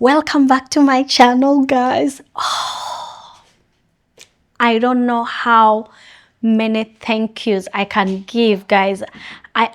Welcome back to my channel, guys. I don't know how many thank yous I can give, guys. I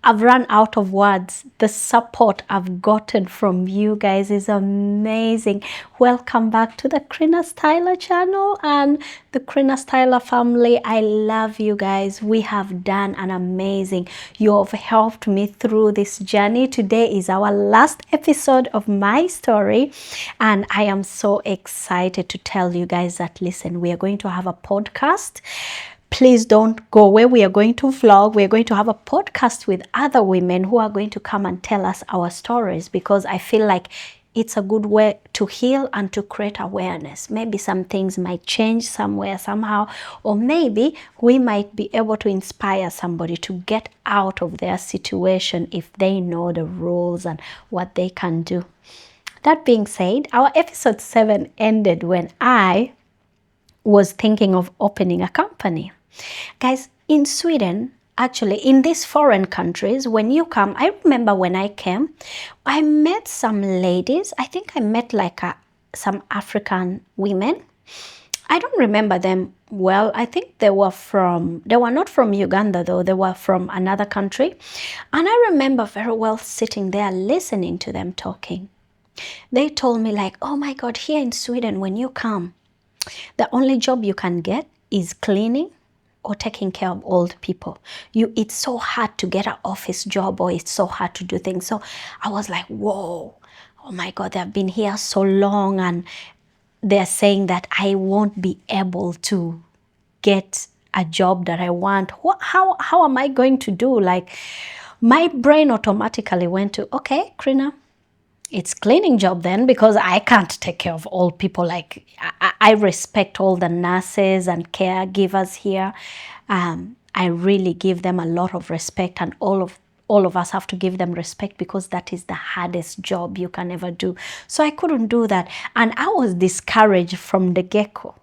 I've run out of words. The support I've gotten from you guys is amazing. Welcome back to the Krina Styla channel and the Krina Styla family. I love you guys. We have done an amazing. You have helped me through this journey. Today is our last episode of my story, and I am so excited to tell you guys that, listen, we are going to have a podcast. Please don't go away. We are going to vlog. We are going to have a podcast with other women who are going to come and tell us our stories, because I feel like it's a good way to heal and to create awareness. Maybe some things might change somewhere, somehow, or maybe we might be able to inspire somebody to get out of their situation if they know the rules and what they can do. That being said, our episode 7 ended when I was thinking of opening a company. Guys, in Sweden, actually in these foreign countries, when you come, I remember when I came, I met some ladies. I think I met like some African women. I don't remember them well. I think they were not from Uganda though, they were from another country. And I remember very well sitting there listening to them talking. They told me like, oh my God, here in Sweden, when you come, the only job you can get is cleaning or taking care of old people. It's so hard to get an office job, or it's so hard to do things. So I was like, whoa, oh my God, they've been here so long, and they're saying that I won't be able to get a job that I want. How am I going to do? Like, my brain automatically went to, okay, Krina, it's cleaning job then, because I can't take care of old people. Like, I respect all the nurses and caregivers here. I really give them a lot of respect, and all of us have to give them respect, because that is the hardest job you can ever do. So I couldn't do that, and I was discouraged from the get-go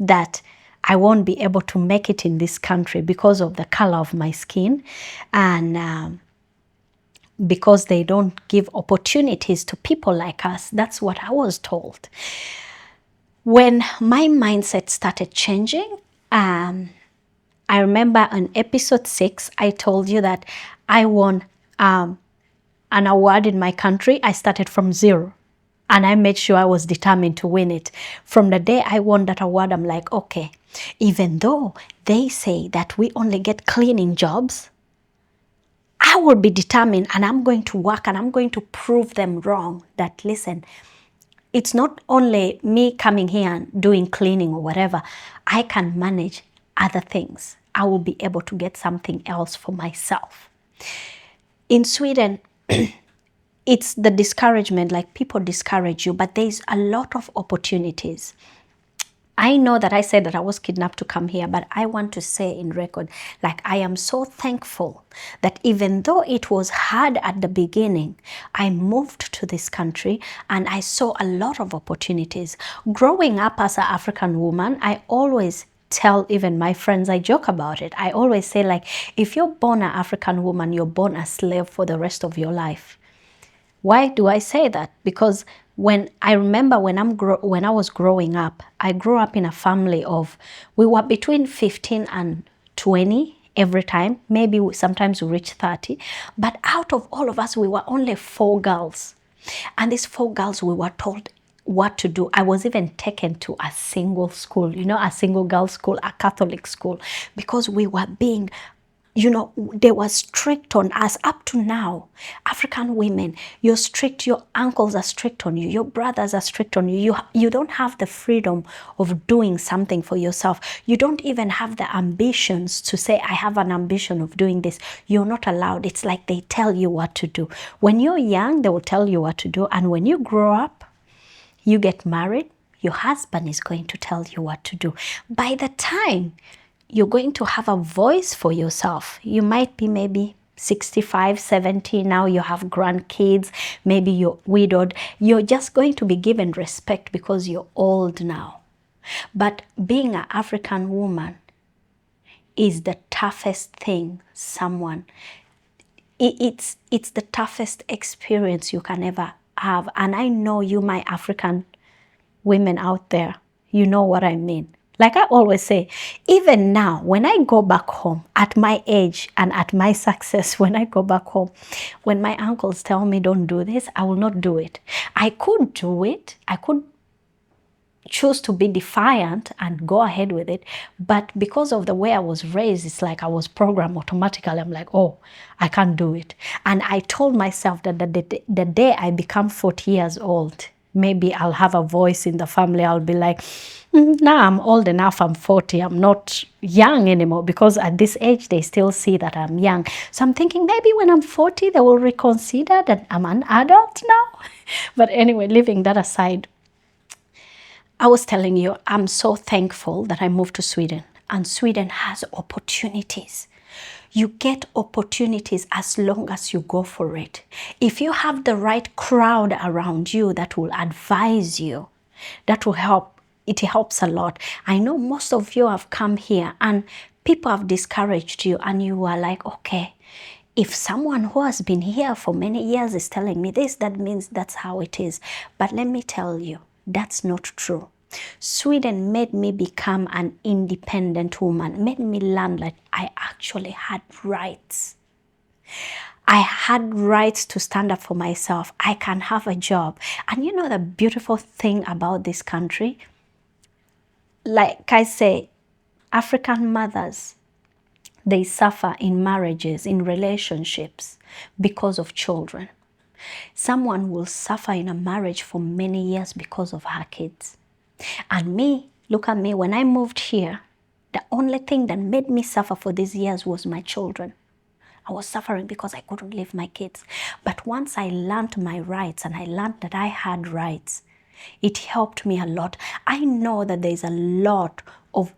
that I won't be able to make it in this country because of the color of my skin, and because they don't give opportunities to people like us. That's what I was told. When my mindset started changing, I remember on episode 6, I told you that I won an award in my country. I started from zero, and I made sure I was determined to win it. From the day I won that award, I'm like, okay, even though they say that we only get cleaning jobs, I will be determined, and I'm going to work, and I'm going to prove them wrong that, listen, it's not only me coming here and doing cleaning or whatever. I can manage other things. I will be able to get something else for myself. In Sweden, it's the discouragement, like people discourage you, but there's a lot of opportunities. I know that I said that I was kidnapped to come here, but I want to say in record, like, I am so thankful that even though it was hard at the beginning, I moved to this country and I saw a lot of opportunities. Growing up as an African woman, I always tell even my friends, I joke about it. I always say, like, if you're born an African woman, you're born a slave for the rest of your life. Why do I say that? Because when I remember when I was growing up, I grew up in a family of, we were between 15 and 20 every time. Maybe sometimes we reach 30. But out of all of us, we were only 4 girls. And these 4 girls, we were told what to do. I was even taken to a single school, a single girls school, a Catholic school, because we were being, they were strict on us. Up to now, African women, you're strict, your uncles are strict on you, your brothers are strict on you. You don't have the freedom of doing something for yourself. You don't even have the ambitions to say, I have an ambition of doing this. You're not allowed. It's like they tell you what to do. When you're young, they will tell you what to do. And when you grow up, you get married, your husband is going to tell you what to do. By the time you're going to have a voice for yourself, you might be maybe 65, 70, now you have grandkids, maybe you're widowed, you're just going to be given respect because you're old now. But being an African woman is the toughest thing it's the toughest experience you can ever have, and I know you, my African women out there, you know what I mean. Like I always say, even now, when I go back home at my age and at my success, when I go back home, when my uncles tell me don't do this, I will not do it. I could do it. I could choose to be defiant and go ahead with it. But because of the way I was raised, it's like I was programmed automatically. I'm like, oh, I can't do it. And I told myself that the day I become 40 years old, maybe I'll have a voice in the family. I'll be like, now I'm old enough, I'm 40, I'm not young anymore, because at this age they still see that I'm young. So I'm thinking maybe when I'm 40 they will reconsider that I'm an adult now. But anyway, leaving that aside, I was telling you, I'm so thankful that I moved to Sweden, and Sweden has opportunities. You get opportunities as long as you go for it. If you have the right crowd around you that will advise you, that will help. It helps a lot. I know most of you have come here and people have discouraged you, and you are like, okay, if someone who has been here for many years is telling me this, that means that's how it is. But let me tell you, that's not true. Sweden made me become an independent woman, made me learn that I actually had rights. I had rights to stand up for myself. I can have a job. And you know the beautiful thing about this country? Like I say, African mothers, they suffer in marriages, in relationships because of children. Someone will suffer in a marriage for many years because of her kids. And me, look at me, when I moved here, the only thing that made me suffer for these years was my children. I was suffering because I couldn't leave my kids. But once I learned my rights and I learned that I had rights, it helped me a lot. I know that there's a lot of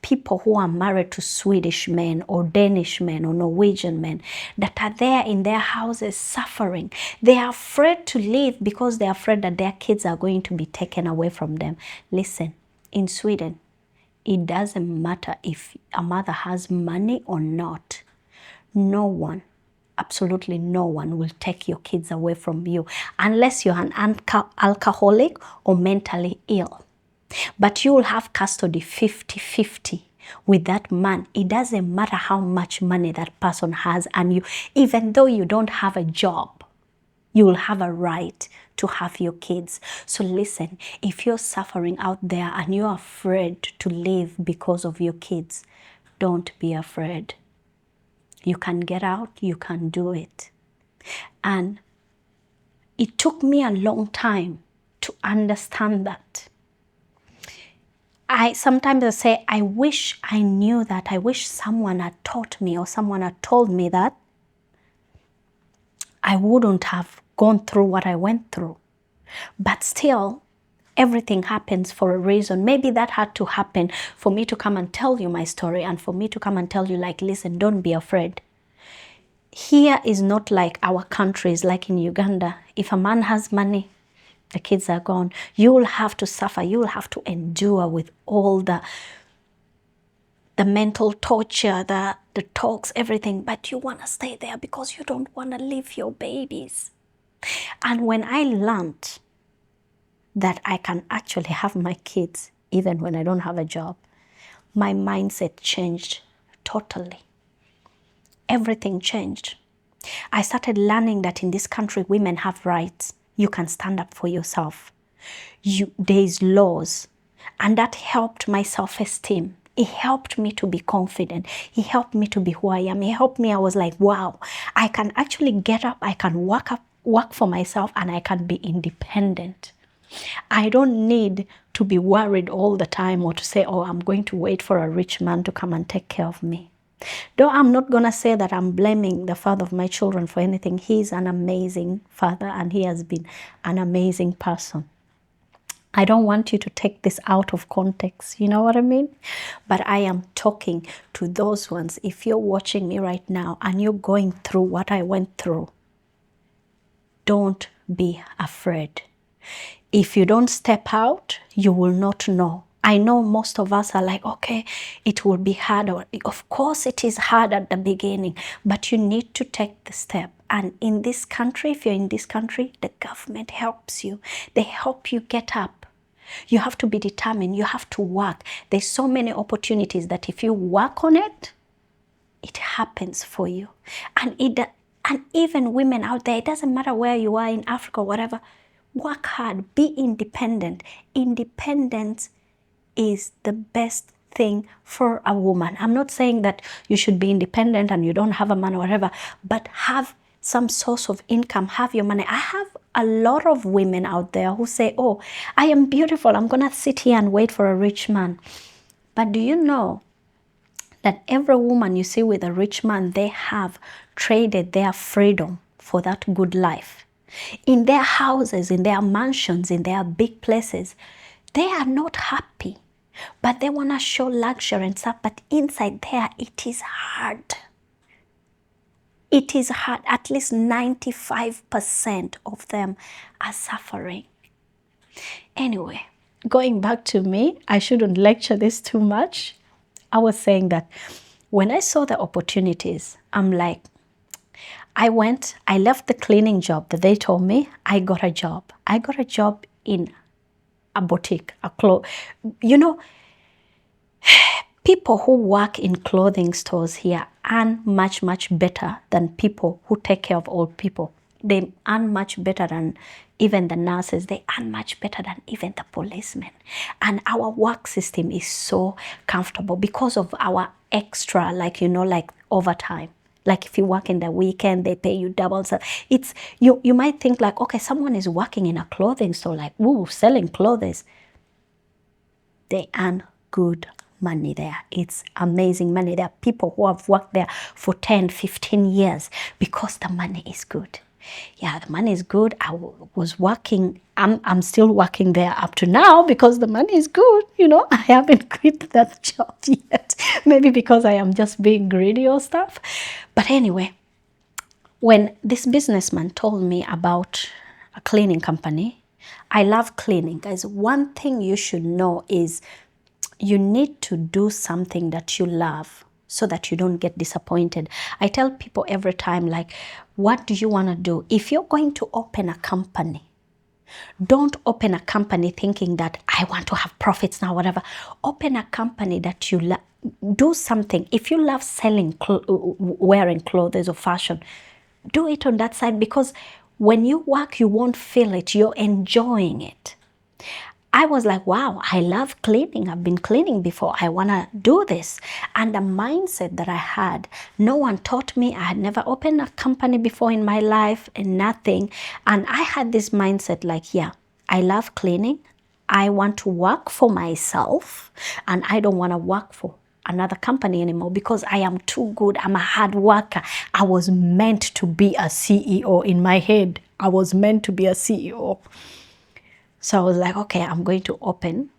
people who are married to Swedish men or Danish men or Norwegian men that are there in their houses suffering. They are afraid to leave because they're afraid that their kids are going to be taken away from them. Listen, in Sweden, it doesn't matter if a mother has money or not. No one, absolutely no one will take your kids away from you unless you're an alcoholic or mentally ill. But you will have custody 50-50 with that man. It doesn't matter how much money that person has, and you, even though you don't have a job, you will have a right to have your kids. So listen, if you're suffering out there and you're afraid to leave because of your kids, don't be afraid. You can get out, you can do it. And it took me a long time to understand that. Sometimes I say, I wish I knew that. I wish someone had taught me or someone had told me that. I wouldn't have gone through what I went through. But still, everything happens for a reason. Maybe that had to happen for me to come and tell you my story, and for me to come and tell you, like, listen, don't be afraid. Here is not like our countries, like in Uganda. If a man has money, the kids are gone. You will have to suffer. You will have to endure with all the mental torture, the talks, everything. But you want to stay there because you don't want to leave your babies. And when I learned that I can actually have my kids even when I don't have a job, my mindset changed totally. Everything changed. I started learning that in this country, women have rights. You can stand up for yourself. There's laws. And that helped my self-esteem. It helped me to be confident. It helped me to be who I am. It helped me. I was like, wow, I can actually get up. I can work for myself, and I can be independent. I don't need to be worried all the time or to say, oh, I'm going to wait for a rich man to come and take care of me. Though I'm not going to say that I'm blaming the father of my children for anything. He's an amazing father, and he has been an amazing person. I don't want you to take this out of context, you know what I mean? But I am talking to those ones. If you're watching me right now and you're going through what I went through, don't be afraid. If you don't step out, you will not know. I know most of us are like, okay, it will be hard. Of course it is hard at the beginning, but you need to take the step. And in this country, if you're in this country, the government helps you. They help you get up. You have to be determined. You have to work. There's so many opportunities that if you work on it, it happens for you. And even women out there, it doesn't matter where you are in Africa or whatever, work hard, be independent. Independence is the best thing for a woman. I'm not saying that you should be independent and you don't have a man or whatever, but have some source of income, have your money. I have a lot of women out there who say, oh, I am beautiful, I'm gonna sit here and wait for a rich man. But do you know that every woman you see with a rich man, they have traded their freedom for that good life? In their houses, in their mansions, in their big places, they are not happy, but they want to show luxury and stuff, but inside there, it is hard. It is hard. At least 95% of them are suffering. Anyway, going back to me, I shouldn't lecture this too much. I was saying that when I saw the opportunities, I'm like, I left the cleaning job that they told me. I got a job. I got a job in a boutique, you know, people who work in clothing stores here earn much, much better than people who take care of old people. They earn much better than even the nurses. They earn much better than even the policemen. And our work system is so comfortable because of our extra, like, you know, like overtime. Like if you work in the weekend, they pay you double. So it's, you might think like, okay, someone is working in a clothing store, like, ooh, selling clothes. They earn good money there. It's amazing money. There are people who have worked there for 10, 15 years because the money is good. Yeah, the money is good. I was working, I'm still working there up to now because the money is good. You know, I haven't quit that job yet. Maybe because I am just being greedy or stuff. But anyway, when this businessman told me about a cleaning company, I love cleaning. Guys, one thing you should know is you need to do something that you love so that you don't get disappointed. I tell people every time, like, what do you want to do? If you're going to open a company, don't open a company thinking that I want to have profits now, whatever. Open a company that you love. Do something. If you love selling, wearing clothes or fashion, do it on that side, because when you work, you won't feel it. You're enjoying it. I was like, wow, I love cleaning. I've been cleaning before. I want to do this. And the mindset that I had, no one taught me. I had never opened a company before in my life and nothing. And I had this mindset like, yeah, I love cleaning. I want to work for myself and I don't want to work for another company anymore because I am too good. I'm a hard worker. I was meant to be a CEO in my head. I was meant to be a CEO. So I was like, okay, I'm going to open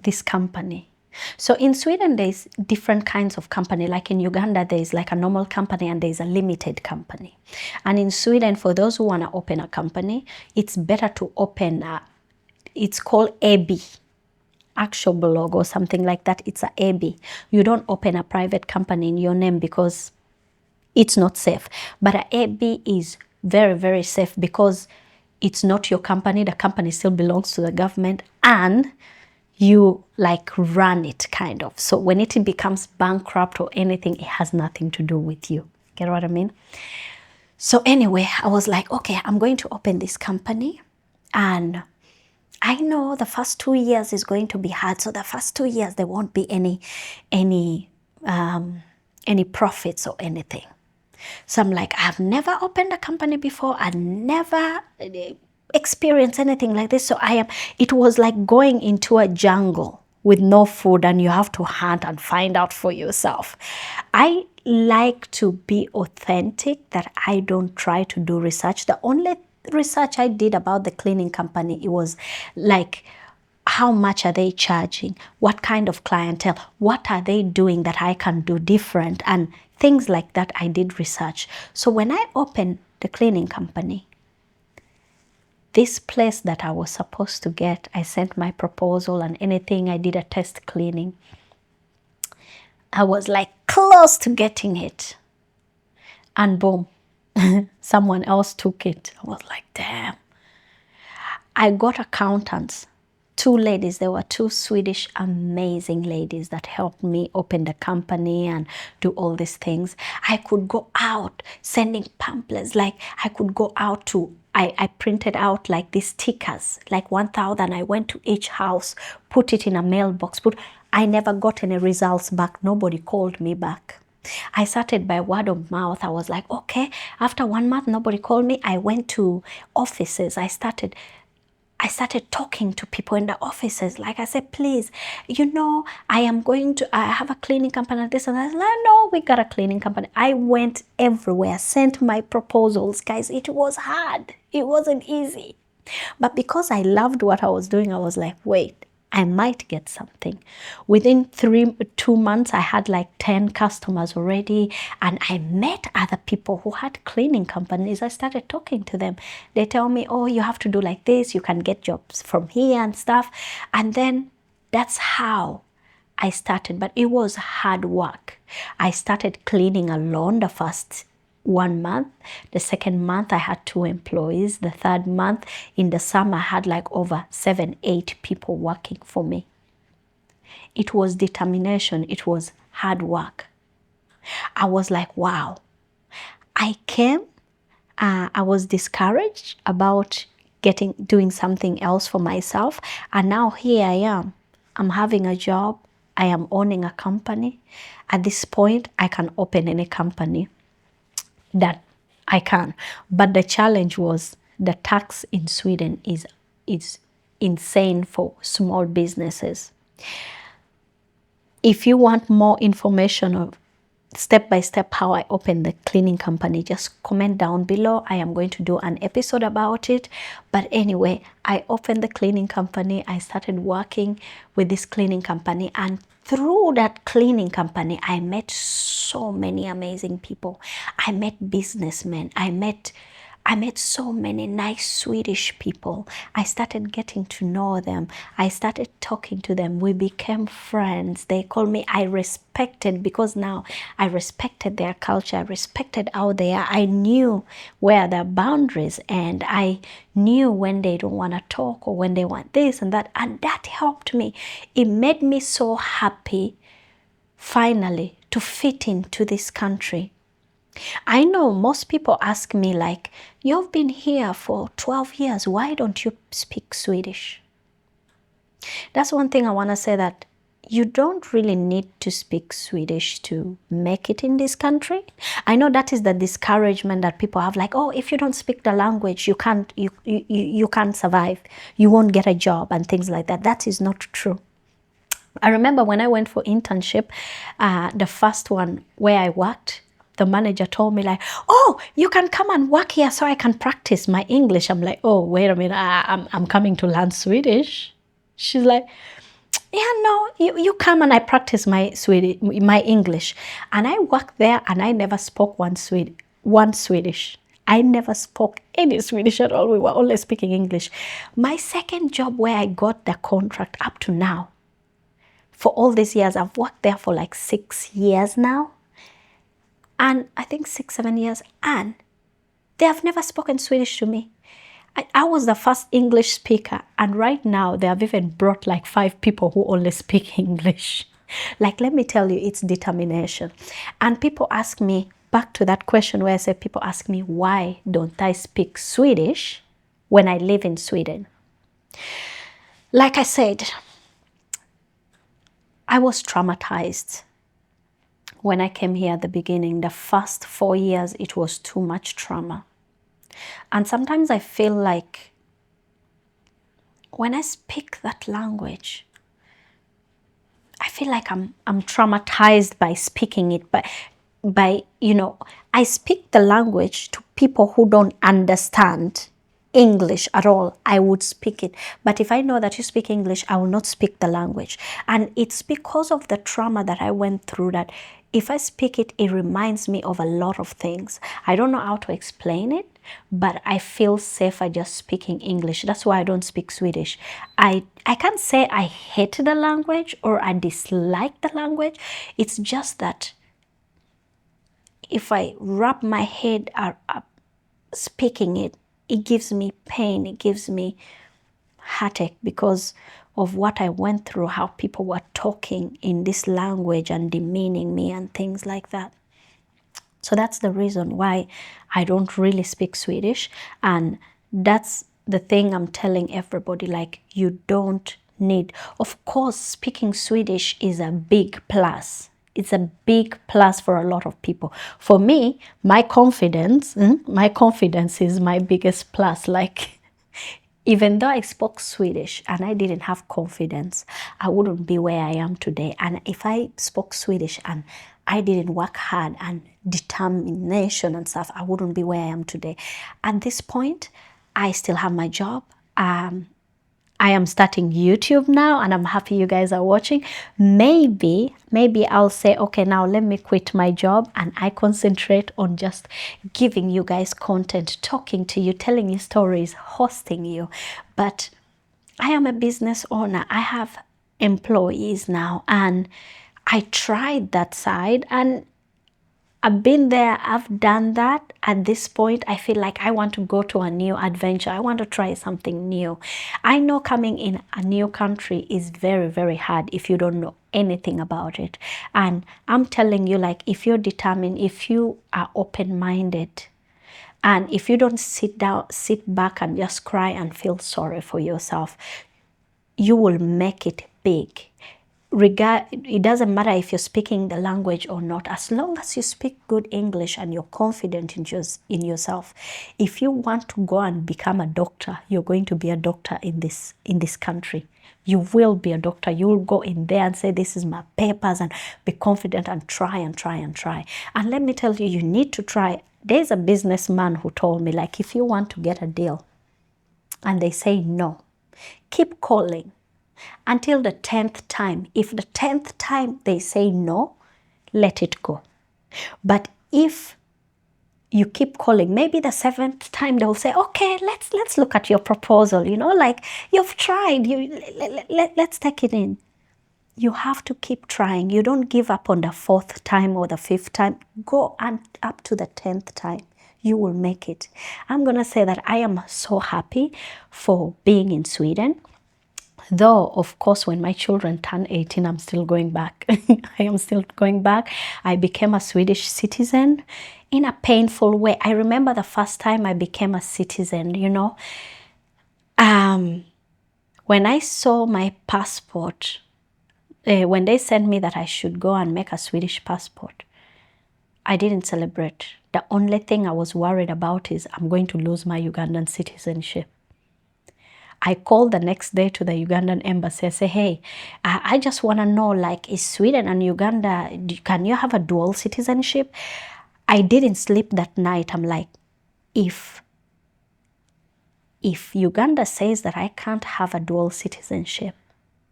this company. So in Sweden, there's different kinds of company. Like in Uganda, there's like a normal company and there's a limited company. And in Sweden, for those who want to open a company, it's better to open it's called AB, actual blog or something like that. It's a AB. You don't open a private company in your name because it's not safe. But a AB is very, very safe because it's not your company. The company still belongs to the government and you like run it kind of. So when it becomes bankrupt or anything, it has nothing to do with you. Get what I mean? So anyway, I was like, okay, I'm going to open this company and I know the first 2 years is going to be hard. So the first 2 years, there won't be any profits or anything. So I'm like, I've never opened a company before. I never experienced anything like this. So it was like going into a jungle with no food and you have to hunt and find out for yourself. I like to be authentic, that I don't try to do research. The only research I did about the cleaning company, it was like, how much are they charging? What kind of clientele? What are they doing that I can do different? And things like that, I did research. So when I opened the cleaning company, this place that I was supposed to get, I sent my proposal and anything. I did a test cleaning. I was like close to getting it. And boom, Someone else took it. I was like, damn. I got accountants, two ladies. There were two Swedish amazing ladies that helped me open the company and do all these things. I could go out sending pamphlets. Like I could go out to, I printed out like these stickers, like 1,000. I went to each house, put it in a mailbox. I never got any results back. Nobody called me back. I started by word of mouth. I was like, okay, after 1 month, nobody called me. I went to offices. I started talking to people in the offices. Like I said, please, I have a cleaning company, this and that. I was like, no, we got a cleaning company. I went everywhere, sent my proposals. Guys, it was hard. It wasn't easy. But because I loved what I was doing, I was like, wait, I might get something. Within 2 months, I had like 10 customers already, and I met other people who had cleaning companies. I started talking to them. They tell me, oh, you have to do like this, you can get jobs from here and stuff. And then that's how I started, but it was hard work. I started cleaning alone the first 1 month. The second month, I had 2 employees. The third month, in the summer, I had like over 7, 8 people working for me. It was determination. It was hard work. I was like, wow. I came, I was discouraged about doing something else for myself. And now here I am. I'm having a job. I am owning a company. At this point, I can open any company that I can. But the challenge was the tax in Sweden is insane for small businesses. If you want more information of step by step how I opened the cleaning company, just comment down below. I am going to do an episode about it. But anyway, I opened the cleaning company. I started working with this cleaning company, and through that cleaning company, I met so many amazing people. I met businessmen. I met so many nice Swedish people. I started getting to know them. I started talking to them. We became friends. They called me. I respected, because now I respected their culture. I respected how they are. I knew where their boundaries, and I knew when they don't want to talk or when they want this and that. And that helped me. It made me so happy, finally, to fit into this country. I know most people ask me like, you've been here for 12 years, why don't you speak Swedish? That's one thing I want to say, that you don't really need to speak Swedish to make it in this country. I know that is the discouragement that people have, like, oh, if you don't speak the language, you can't survive. You won't get a job and things like that. That is not true. I remember when I went for internship, the first one where I worked, the manager told me like, oh, you can come and work here so I can practice my English. I'm like, oh, wait a minute, I'm coming to learn Swedish. She's like, yeah, no, you come and I practice my English. And I worked there and I never spoke one Swedish. I never spoke any Swedish at all. We were only speaking English. My second job where I got the contract up to now, for all these years, I've worked there for like 6 years now. And I think 6, 7 years, and they have never spoken Swedish to me. I was the first English speaker, and right now they have even brought like 5 people who only speak English. Like, let me tell you, it's determination. And people ask me, back to that question where I said, people ask me, why don't I speak Swedish when I live in Sweden? Like I said, I was traumatized. When I came here at the beginning, the first 4 years, it was too much trauma. And sometimes I feel like when I speak that language, I feel like I'm traumatized by speaking it. But I speak the language to people who don't understand English at all. I would speak it. But if I know that you speak English, I will not speak the language. And it's because of the trauma that I went through that if I speak it, it reminds me of a lot of things. I don't know how to explain it, but I feel safer just speaking English. That's why I don't speak Swedish. I can't say I hate the language or I dislike the language. It's just that if I wrap my head up speaking it, it gives me pain, it gives me heartache because of what I went through, how people were talking in this language and demeaning me and things like that. So that's the reason why I don't really speak Swedish. And that's the thing I'm telling everybody, like, you don't need. Of course, speaking Swedish is a big plus. It's a big plus for a lot of people. For me, my confidence is my biggest plus. Like, even though I spoke Swedish and I didn't have confidence, I wouldn't be where I am today. And if I spoke Swedish and I didn't work hard and determination and stuff, I wouldn't be where I am today. At this point, I still have my job. I am starting YouTube now and I'm happy you guys are watching. Maybe I'll say, okay, now let me quit my job and I concentrate on just giving you guys content, talking to you, telling you stories, hosting you. But I am a business owner. I have employees now and I tried that side and I've been there, I've done that. At this point, I feel like I want to go to a new adventure. I want to try something new. I know coming in a new country is very, very hard if you don't know anything about it. And I'm telling you, like, if you're determined, if you are open-minded, and if you don't sit back and just cry and feel sorry for yourself, you will make it big. It doesn't matter if you're speaking the language or not, as long as you speak good English and you're confident in yourself. If you want to go and become a doctor, you're going to be a doctor in this country. You will be a doctor. You will go in there and say, this is my papers, and be confident and try and try and try. And let me tell you, you need to try. There's a businessman who told me, like, if you want to get a deal and they say no, keep calling until the 10th time. If the 10th time they say no, let it go. But if you keep calling, maybe the 7th time they'll say, okay, let's look at your proposal, like, you've tried, let's take it in. You have to keep trying. You don't give up on the 4th time or the 5th time. Go and up to the 10th time. You will make it. I'm going to say that I am so happy for being in Sweden. Though, of course, when my children turn 18, I'm still going back. I am still going back. I became a Swedish citizen in a painful way. I remember the first time I became a citizen, when I saw my passport, when they sent me that I should go and make a Swedish passport, I didn't celebrate. The only thing I was worried about is I'm going to lose my Ugandan citizenship. I called the next day to the Ugandan embassy. I say, hey, I just want to know, like, is Sweden and Uganda, can you have a dual citizenship? I didn't sleep that night. I'm like, if Uganda says that I can't have a dual citizenship,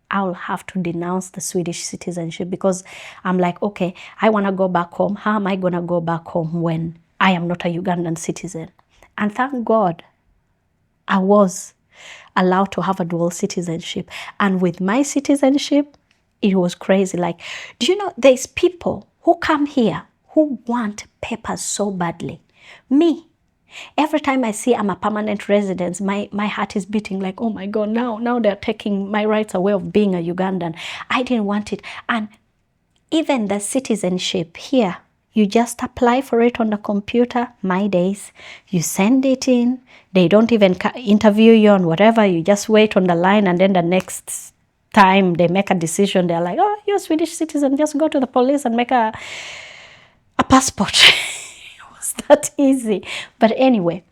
I'll have to denounce the Swedish citizenship, because I'm like, okay, I want to go back home. How am I going to go back home when I am not a Ugandan citizen? And thank God I was allowed to have a dual citizenship. And with my citizenship, it was crazy. Like, do you know, there's people who come here who want papers so badly. Me, every time I see I'm a permanent resident, my heart is beating like, oh my God, now they're taking my rights away of being a Ugandan. I didn't want it. And even the citizenship here, you just apply for it on the computer, my days. You send it in. They don't even interview you on whatever. You just wait on the line, and then the next time they make a decision, they're like, oh, you're a Swedish citizen. Just go to the police and make a passport. It was that easy. But anyway,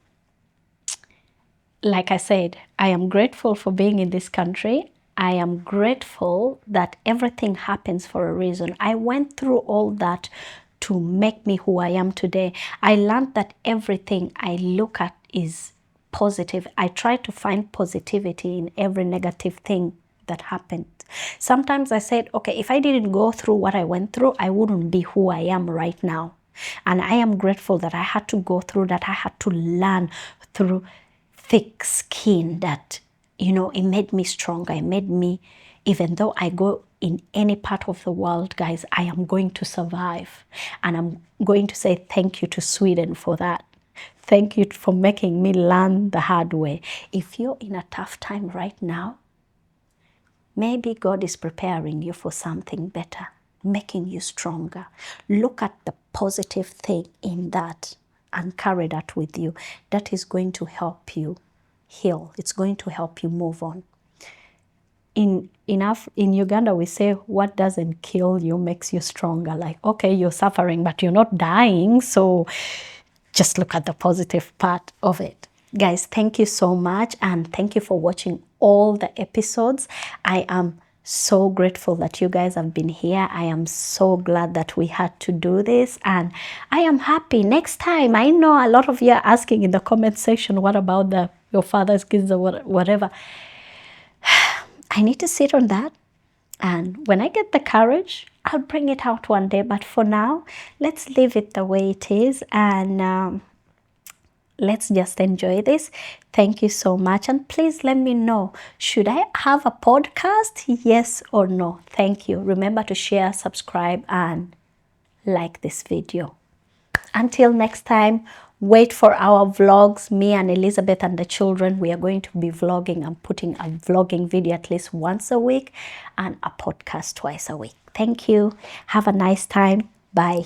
like I said, I am grateful for being in this country. I am grateful that everything happens for a reason. I went through all that to make me who I am today. I learned that everything I look at is positive. I try to find positivity in every negative thing that happened. Sometimes I said, okay, if I didn't go through what I went through, I wouldn't be who I am right now. And I am grateful that I had to go through that. I had to learn through thick skin that, it made me stronger. It made me, even though I go in any part of the world, guys, I am going to survive. And I'm going to say thank you to Sweden for that. Thank you for making me learn the hard way. If you're in a tough time right now, maybe God is preparing you for something better, making you stronger. Look at the positive thing in that and carry that with you. That is going to help you heal. It's going to help you move on. In Uganda, we say what doesn't kill you makes you stronger. Like, okay, you're suffering, but you're not dying. So just look at the positive part of it. Guys, thank you so much. And thank you for watching all the episodes. I am so grateful that you guys have been here. I am so glad that we had to do this. And I am happy. Next time, I know a lot of you are asking in the comment section, what about your father's kids or whatever. I need to sit on that. And when I get the courage, I'll bring it out one day. But for now, let's leave it the way it is. And let's just enjoy this. Thank you so much. And please let me know, should I have a podcast? Yes or no? Thank you. Remember to share, subscribe, and like this video. Until next time, wait for our vlogs. Me and Elizabeth and the children, we are going to be vlogging. I'm putting a vlogging video at least once a week and a podcast twice a week. Thank you. Have a nice time. Bye.